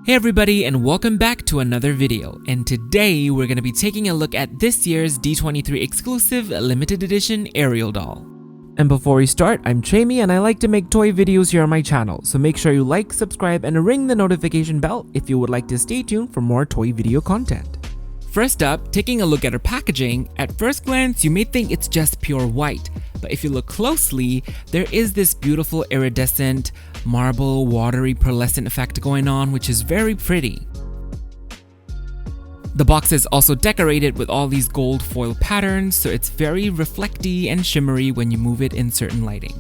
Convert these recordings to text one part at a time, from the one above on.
Hey everybody, and welcome back to another video. And today we're going to be taking a look at this year's D23 Exclusive Limited Edition Ariel Doll. And before we start, I'm Chaymie and I like to make toy videos here on my channel, so make sure you like, subscribe, and ring the notification bell if you would like to stay tuned for more toy video content. First up, taking a look at her packaging, at first glance you may think it's just pure white, but if you look closely, there is this beautiful iridescent, marble, watery, pearlescent effect going on, which is very pretty. The box is also decorated with all these gold foil patterns, so it's very reflecty and shimmery when you move it in certain lighting.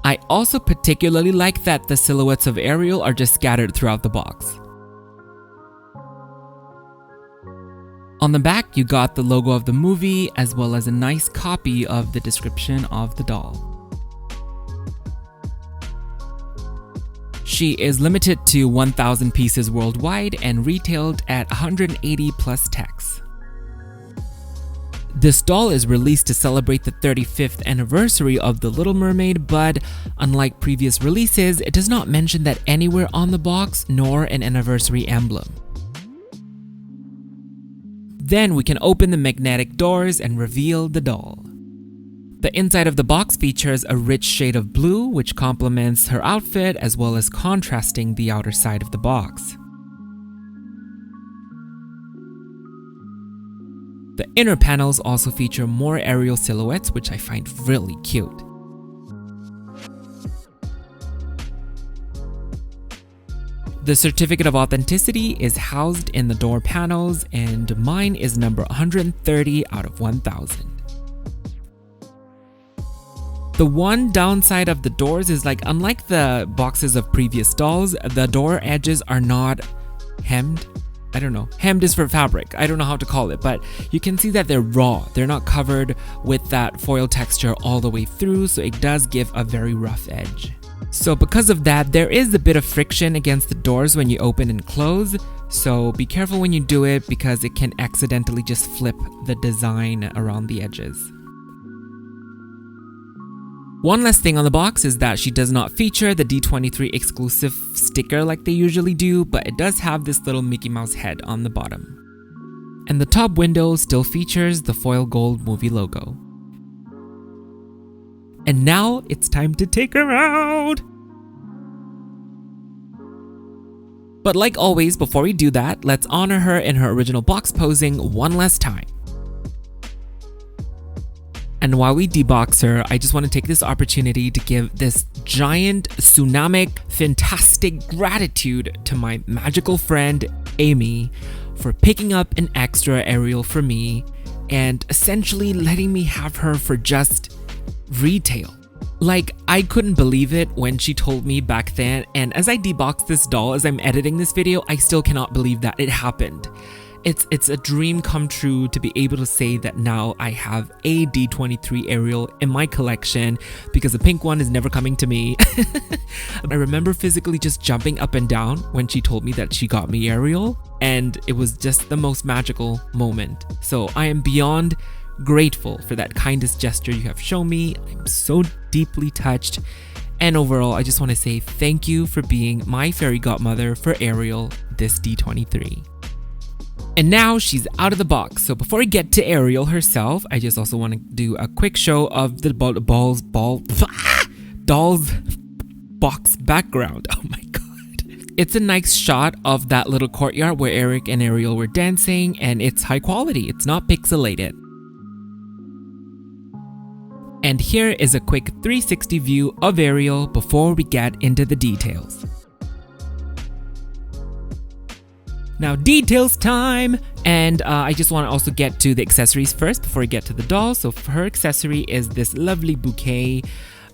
I also particularly like that the silhouettes of Ariel are just scattered throughout the box. On the back, you got the logo of the movie as well as a nice copy of the description of the doll. She is limited to 1,000 pieces worldwide and retailed at 180 plus tax. This doll is released to celebrate the 35th anniversary of The Little Mermaid, but unlike previous releases, it does not mention that anywhere on the box nor an anniversary emblem. Then we can open the magnetic doors and reveal the doll. The inside of the box features a rich shade of blue, which complements her outfit as well as contrasting the outer side of the box. The inner panels also feature more Ariel silhouettes, which I find really cute. The certificate of authenticity is housed in the door panels, and mine is number 130 out of 1,000. The one downside of the doors is unlike the boxes of previous dolls, the door edges are not hemmed. I don't know. Hemmed is for fabric. I don't know how to call it, but you can see that they're raw. They're not covered with that foil texture all the way through, so it does give a very rough edge. So because of that, there is a bit of friction against the doors when you open and close, so be careful when you do it because it can accidentally just flip the design around the edges. One last thing on the box is that she does not feature the D23 Exclusive sticker like they usually do, but it does have this little Mickey Mouse head on the bottom. And the top window still features the foil gold movie logo. And now it's time to take her out! But like always, before we do that, let's honor her in her original box posing one last time. And while we debox her, I just want to take this opportunity to give this giant, tsunamic, fantastic gratitude to my magical friend, Amy, for picking up an extra Ariel for me and essentially letting me have her for just retail. I couldn't believe it when she told me back then, and as I debox this doll as I'm editing this video, I still cannot believe that it happened. It's a dream come true to be able to say that now I have a D23 Ariel in my collection because the pink one is never coming to me. I remember physically just jumping up and down when she told me that she got me Ariel, and it was just the most magical moment. So I am beyond grateful for that kindest gesture you have shown me. I'm so deeply touched, and overall I just want to say thank you for being my fairy godmother for Ariel this D23. And now she's out of the box, so before we get to Ariel herself, I just also want to do a quick show of the doll's box background. Oh my god. It's a nice shot of that little courtyard where Eric and Ariel were dancing, and it's high quality, it's not pixelated. And here is a quick 360 view of Ariel before we get into the details. Now details time! And I just want to also get to the accessories first before we get to the doll. So her accessory is this lovely bouquet.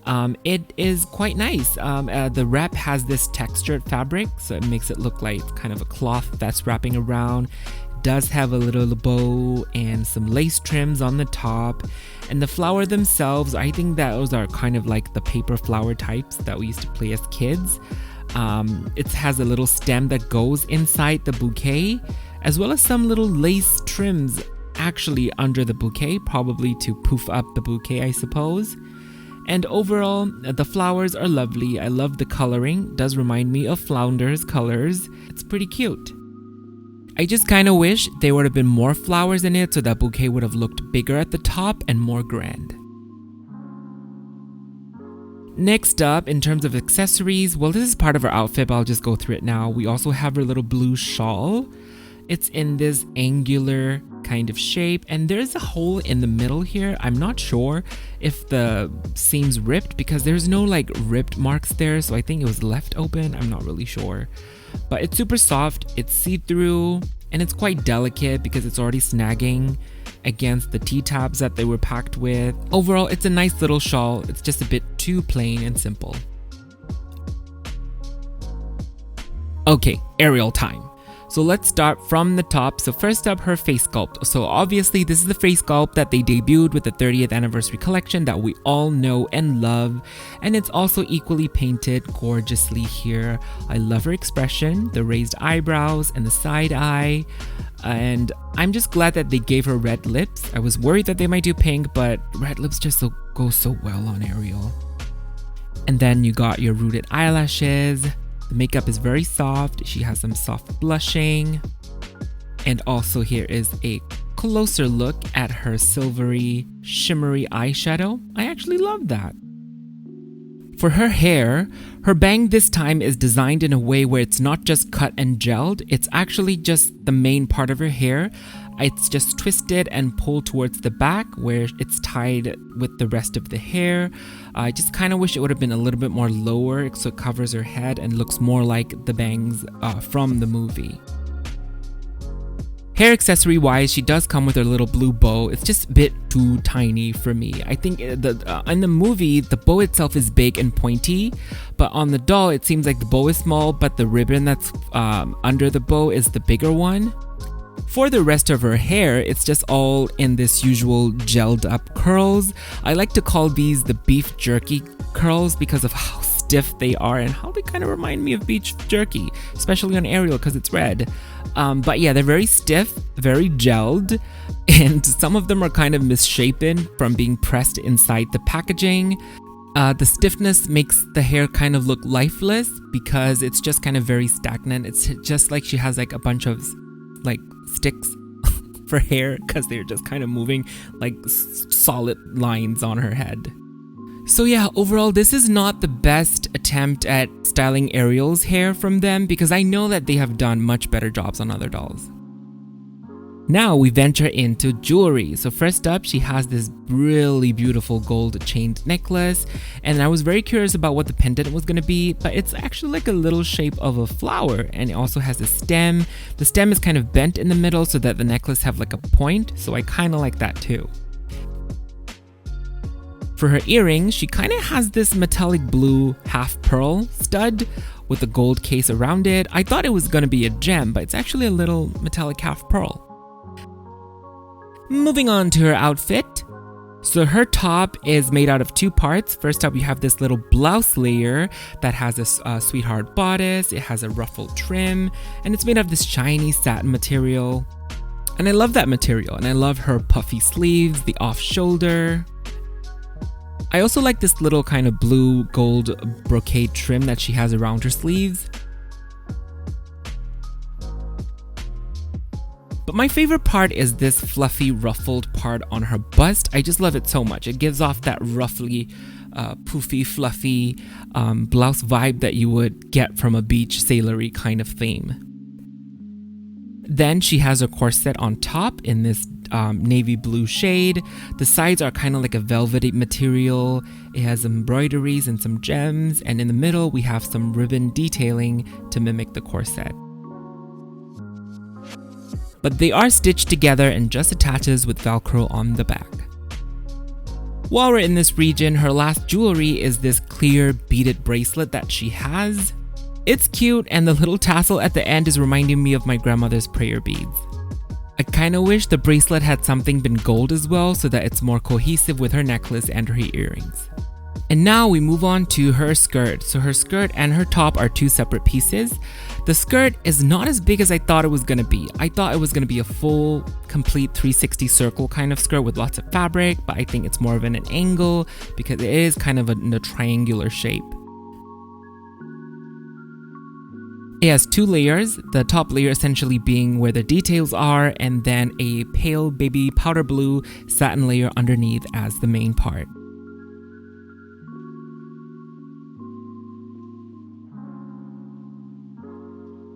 It is quite nice. The wrap has this textured fabric, so it makes it look like kind of a cloth that's wrapping around. It does have a little bow and some lace trims on the top. And the flower themselves, I think those are kind of like the paper flower types that we used to play as kids. It has a little stem that goes inside the bouquet, as well as some little lace trims actually under the bouquet, probably to poof up the bouquet, I suppose. And overall, the flowers are lovely. I love the coloring. It does remind me of Flounder's colors. It's pretty cute. I just kind of wish there would have been more flowers in it so that bouquet would have looked bigger at the top and more grand. Next up, in terms of accessories, well, this is part of her outfit, but I'll just go through it now. We also have her little blue shawl. It's in this angular kind of shape, and there's a hole in the middle here. I'm not sure if the seam's ripped because there's no like ripped marks there, so I think it was left open. I'm not really sure. But it's super soft, it's see-through, and it's quite delicate because it's already snagging against the T-tabs that they were packed with. Overall, it's a nice little shawl. It's just a bit too plain and simple. Okay, Ariel time. So let's start from the top. So first up, her face sculpt. So obviously this is the face sculpt that they debuted with the 30th anniversary collection that we all know and love. And it's also equally painted gorgeously here. I love her expression, the raised eyebrows and the side eye. And I'm just glad that they gave her red lips. I was worried that they might do pink, but red lips just go so well on Ariel. And then you got your rooted eyelashes. The makeup is very soft. She has some soft blushing. And also here is a closer look at her silvery, shimmery eyeshadow. I actually love that. For her hair, her bang this time is designed in a way where it's not just cut and gelled. It's actually just the main part of her hair. It's just twisted and pulled towards the back where it's tied with the rest of the hair. I just kind of wish it would have been a little bit more lower so it covers her head and looks more like the bangs from the movie. Hair accessory wise, she does come with her little blue bow. It's just a bit too tiny for me. I think in the movie, the bow itself is big and pointy, but on the doll, it seems like the bow is small, but the ribbon that's under the bow is the bigger one. For the rest of her hair, it's just all in this usual gelled up curls. I like to call these the beef jerky curls because of how stiff they are and how they kind of remind me of beef jerky, especially on Ariel because it's red. But yeah, they're very stiff, very gelled, and some of them are kind of misshapen from being pressed inside the packaging. The stiffness makes the hair kind of look lifeless because it's just kind of very stagnant. It's just like she has like a bunch of like sticks for hair because they're just kind of moving like solid lines on her head. So yeah, overall this is not the best attempt at styling Ariel's hair from them because I know that they have done much better jobs on other dolls. Now we venture into jewelry. So first up, she has this really beautiful gold chained necklace, and I was very curious about what the pendant was going to be, but it's actually like a little shape of a flower, and it also has a stem. The stem is kind of bent in the middle so that the necklace have like a point, so I kind of like that too. For her earrings, she kind of has this metallic blue half pearl stud with a gold case around it. I thought it was going to be a gem, but it's actually a little metallic half pearl. Moving on to her outfit. So her top is made out of two parts. First up, you have this little blouse layer that has a sweetheart bodice. It has a ruffled trim, and it's made of this shiny satin material. And I love that material, and I love her puffy sleeves, the off shoulder. I also like this little kind of blue gold brocade trim that she has around her sleeves. But my favorite part is this fluffy ruffled part on her bust. I just love it so much. It gives off that roughly poofy, fluffy blouse vibe that you would get from a beach sailory kind of theme. Then she has a corset on top in this navy blue shade. The sides are kind of like a velvety material. It has embroideries and some gems, and in the middle we have some ribbon detailing to mimic the corset. But they are stitched together and just attaches with Velcro on the back. While we're in this region, her last jewelry is this clear beaded bracelet that she has. It's cute, and the little tassel at the end is reminding me of my grandmother's prayer beads. I kinda wish the bracelet had something been gold as well so that it's more cohesive with her necklace and her earrings. And now we move on to her skirt. So her skirt and her top are two separate pieces. The skirt is not as big as I thought it was gonna be. I thought it was gonna be a full, complete 360 circle kind of skirt with lots of fabric, but I think it's more of an angle because it is kind of in a triangular shape. It has two layers, the top layer essentially being where the details are, and then a pale baby powder blue satin layer underneath as the main part.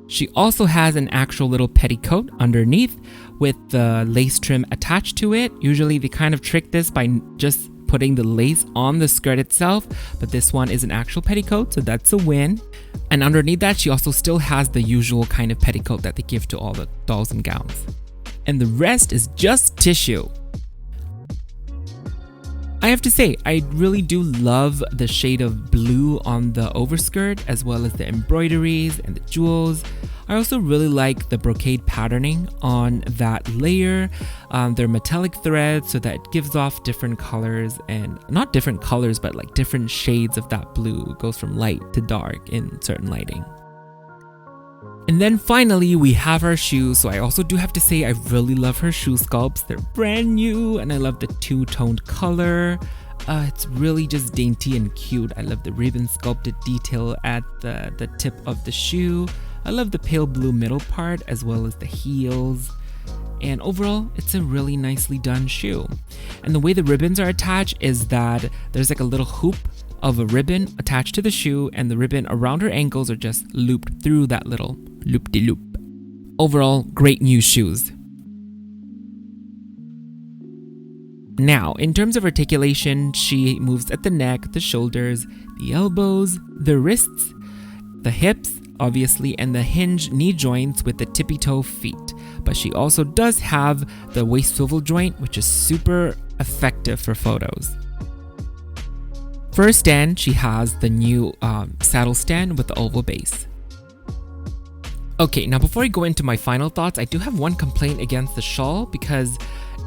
She also has an actual little petticoat underneath with the lace trim attached to it. Usually they kind of trick this by just putting the lace on the skirt itself, but this one is an actual petticoat, so that's a win. And underneath that, she also still has the usual kind of petticoat that they give to all the dolls and gowns. And the rest is just tissue. I have to say, I really do love the shade of blue on the overskirt, as well as the embroideries and the jewels. I also really like the brocade patterning on that layer. They're metallic threads, so that it gives off different colors, and not different colors, but like different shades of that blue. It goes from light to dark in certain lighting. And then finally, we have her shoes. So I also do have to say, I really love her shoe sculpts. They're brand new, and I love the two-toned color. It's really just dainty and cute. I love the ribbon sculpted detail at the tip of the shoe. I love the pale blue middle part, as well as the heels. And overall, it's a really nicely done shoe. And the way the ribbons are attached is that there's like a little hoop of a ribbon attached to the shoe, and the ribbon around her ankles are just looped through that little loop-de-loop. Overall, great new shoes. Now, in terms of articulation, she moves at the neck, the shoulders, the elbows, the wrists, the hips, obviously, and the hinge knee joints with the tippy toe feet. But she also does have the waist swivel joint, which is super effective for photos. For her stand, she has the new saddle stand with the oval base. Okay, now before I go into my final thoughts, I do have one complaint against the shawl, because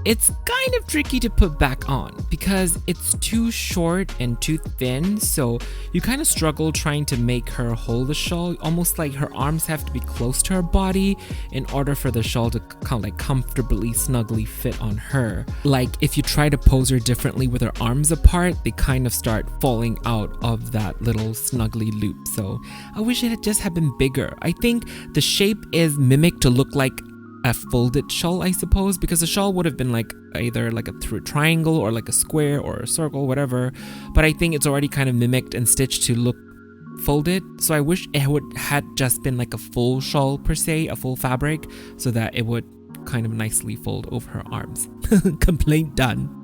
it's kind of tricky to put back on because it's too short and too thin, so you kind of struggle trying to make her hold the shawl. Almost like her arms have to be close to her body in order for the shawl to kind of like comfortably, snugly fit on her. Like if you try to pose her differently with her arms apart, they kind of start falling out of that little snuggly loop. So I wish it had just had been bigger. I think the shape is mimicked to look like a folded shawl, I suppose, because the shawl would have been like either like a triangle or like a square or a circle, whatever, but I think it's already kind of mimicked and stitched to look folded. So I wish it would had just been like a full shawl per se, a full fabric, so that it would kind of nicely fold over her arms. Complaint done.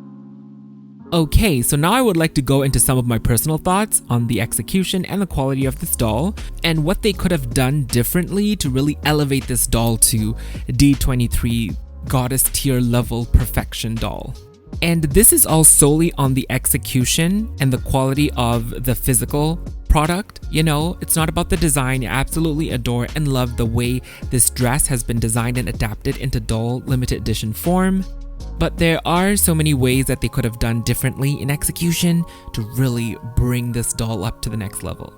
Okay, so now I would like to go into some of my personal thoughts on the execution and the quality of this doll, and what they could have done differently to really elevate this doll to D23 goddess tier level perfection doll. And this is all solely on the execution and the quality of the physical product. You know, it's not about the design. I absolutely adore and love the way this dress has been designed and adapted into doll limited edition form. But there are so many ways that they could have done differently in execution to really bring this doll up to the next level.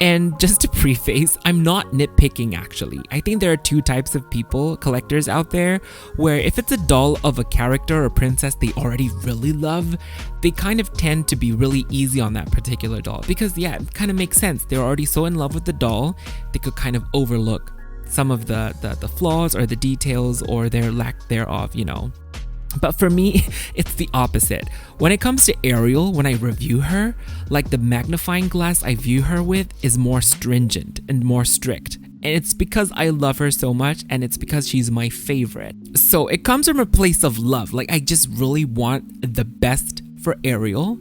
And just to preface, I'm not nitpicking actually. I think there are two types of people, collectors out there, where if it's a doll of a character or princess they already really love, they kind of tend to be really easy on that particular doll. Because yeah, it kind of makes sense. They're already so in love with the doll, they could kind of overlook some of the flaws or the details or their lack thereof, you know. But for me, it's the opposite. When it comes to Ariel, when I review her, like the magnifying glass I view her with is more stringent and more strict. And it's because I love her so much, and it's because she's my favorite. So it comes from a place of love. Like I just really want the best for Ariel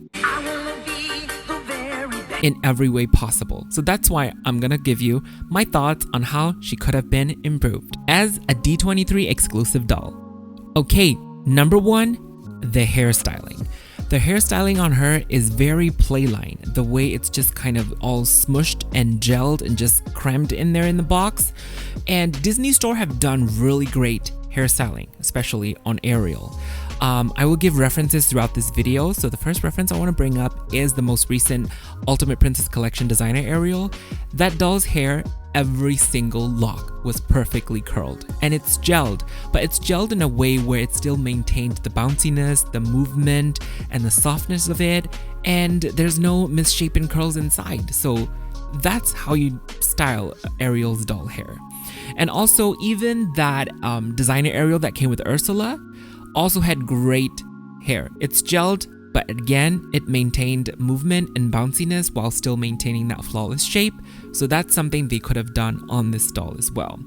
in every way possible. So that's why I'm gonna give you my thoughts on how she could have been improved as a D23 exclusive doll. Okay. Number one, the hairstyling. The hairstyling on her is very playline. The way it's just kind of all smushed and gelled and just crammed in there in the box. And Disney Store have done really great hairstyling, especially on Ariel. I will give references throughout this video. So the first reference I want to bring up is the most recent Ultimate Princess Collection designer Ariel. That doll's hair, every single lock was perfectly curled, and it's gelled, but it's gelled in a way where it still maintained the bounciness, the movement, and the softness of it, and there's no misshapen curls inside. So that's how you style Ariel's doll hair. And also, even that designer Ariel that came with Ursula also had great hair. It's gelled, but again, it maintained movement and bounciness while still maintaining that flawless shape. So that's something they could have done on this doll as well.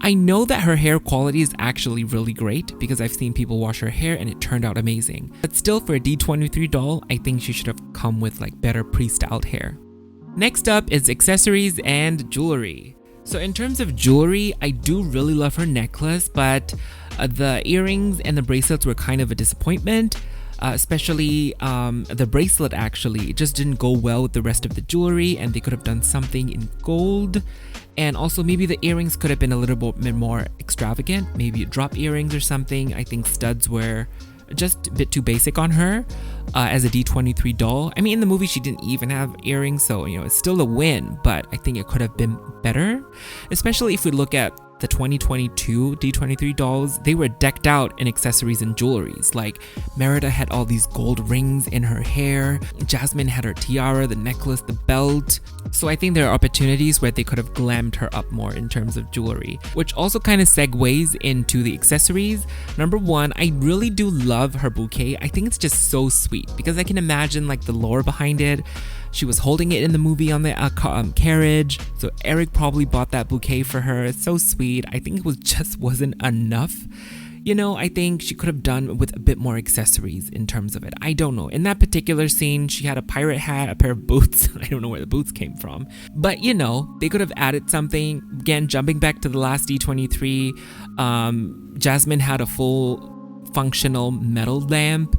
I know that her hair quality is actually really great because I've seen people wash her hair and it turned out amazing. But still, for a D23 doll, I think she should have come with like better pre-styled hair. Next up is accessories and jewelry. So in terms of jewelry, I do really love her necklace, but the earrings and the bracelets were kind of a disappointment. Especially the bracelet actually, it just didn't go well with the rest of the jewelry, and they could have done something in gold. And also maybe the earrings could have been a little bit more extravagant, maybe drop earrings or something. I think studs were just a bit too basic on her as a D23 doll. I mean, in the movie she didn't even have earrings, so you know, it's still a win, but I think it could have been better, especially if we look at the 2022 D23 dolls. They were decked out in accessories and jewelries. Like Merida had all these gold rings in her hair, Jasmine had her tiara, the necklace, the belt. So I think there are opportunities where they could have glammed her up more in terms of jewelry, which also kind of segues into the accessories. Number one, I really do love her bouquet. I think it's just so sweet because I can imagine like the lore behind it. She was holding it in the movie on the carriage, so Eric probably bought that bouquet for her. It's so sweet. I think it just wasn't enough. You know, I think she could have done with a bit more accessories in terms of it. I don't know. In that particular scene, she had a pirate hat, a pair of boots. I don't know where the boots came from. But, you know, they could have added something. Again, jumping back to the last D23, Jasmine had a full functional metal lamp.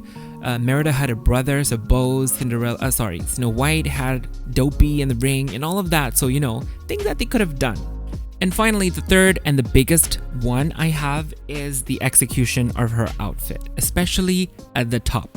Merida had her brothers, a bows, Snow White had Dopey in the ring and all of that. So, you know, things that they could have done. And finally, the third and the biggest one I have is the execution of her outfit, especially at the top.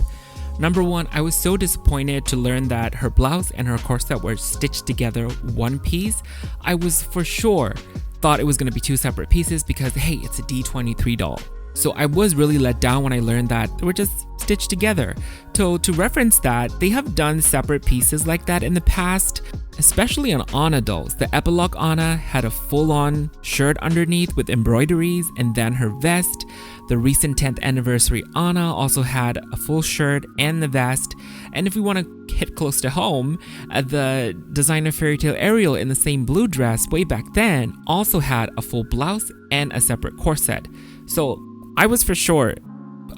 Number one, I was so disappointed to learn that her blouse and her corset were stitched together one piece. I was for sure thought it was going to be two separate pieces because, hey, it's a D23 doll. So I was really let down when I learned that they were just stitched together. So to reference that, they have done separate pieces like that in the past, especially on Anna dolls. The epilogue Anna had a full-on shirt underneath with embroideries and then her vest. The recent 10th anniversary Anna also had a full shirt and the vest. And if we want to hit close to home, the designer Fairy Tale Ariel in the same blue dress way back then also had a full blouse and a separate corset. So I was for sure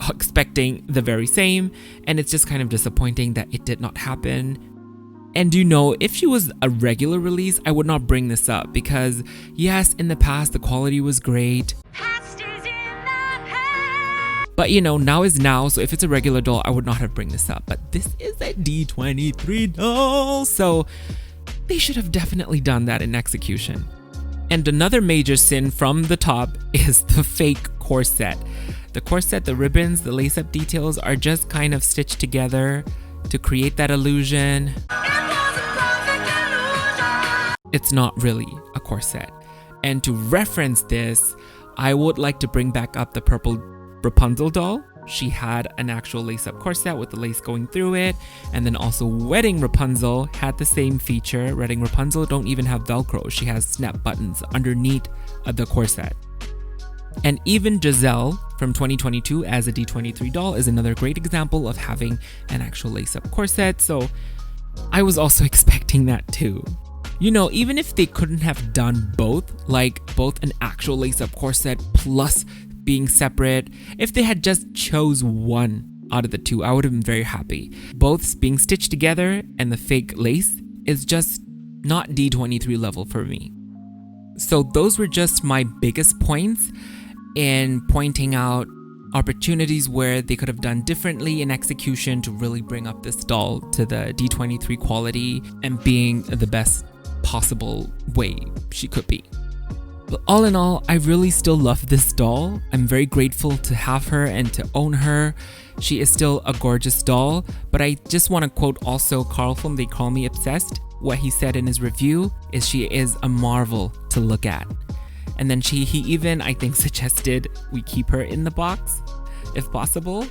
expecting the very same, and it's just kind of disappointing that it did not happen. And you know, if she was a regular release, I would not bring this up because yes, in the past the quality was great. But you know, now is now, so if it's a regular doll, I would not have bring this up. But this is a D23 doll, so they should have definitely done that in execution. And another major sin from the top is the fake corset. The corset, the ribbons, the lace-up details are just kind of stitched together to create that illusion. It's not really a corset. And to reference this, I would like to bring back up the purple Rapunzel doll. She had an actual lace-up corset with the lace going through it, and then also Wedding Rapunzel had the same feature. Wedding Rapunzel don't even have Velcro. She has snap buttons underneath the corset. And even Giselle from 2022 as a D23 doll is another great example of having an actual lace-up corset, so I was also expecting that too. You know, even if they couldn't have done both, like both an actual lace-up corset plus being separate, if they had just chose one out of the two, I would have been very happy. Both being stitched together and the fake lace is just not D23 level for me. So those were just my biggest points in pointing out opportunities where they could have done differently in execution to really bring up this doll to the D23 quality and being the best possible way she could be. But all in all, I really still love this doll. I'm very grateful to have her and to own her. She is still a gorgeous doll, but I just want to quote also Carl from They Call Me Obsessed. What he said in his review is she is a marvel to look at. And then he even, I think, suggested we keep her in the box, if possible,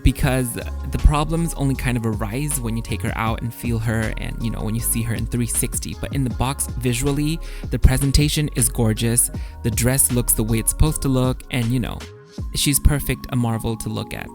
because the problems only kind of arise when you take her out and feel her and, you know, when you see her in 360. But in the box, visually, the presentation is gorgeous. The dress looks the way it's supposed to look, and, you know, she's perfect, a marvel to look at.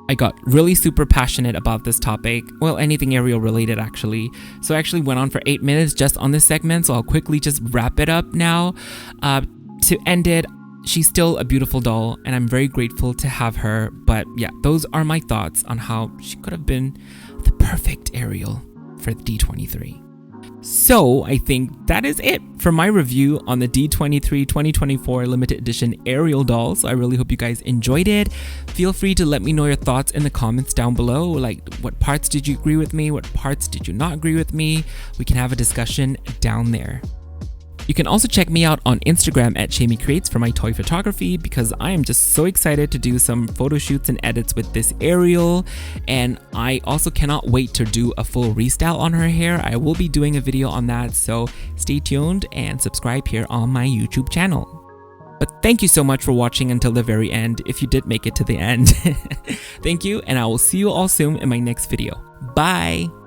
I got really super passionate about this topic, well, anything Ariel related actually. So I actually went on for 8 minutes just on this segment, so I'll quickly just wrap it up now. To end it, she's still a beautiful doll and I'm very grateful to have her. But yeah, those are my thoughts on how she could have been the perfect Ariel for D23. So I think that is it for my review on the D23 2024 Limited Edition Ariel dolls. I really hope you guys enjoyed it. Feel free to let me know your thoughts in the comments down below. Like, what parts did you agree with me? What parts did you not agree with me? We can have a discussion down there. You can also check me out on Instagram at Chaymie Creates for my toy photography, because I am just so excited to do some photo shoots and edits with this Ariel, and I also cannot wait to do a full restyle on her hair. I will be doing a video on that, so stay tuned and subscribe here on my YouTube channel. But thank you so much for watching until the very end, if you did make it to the end. Thank you, and I will see you all soon in my next video. Bye!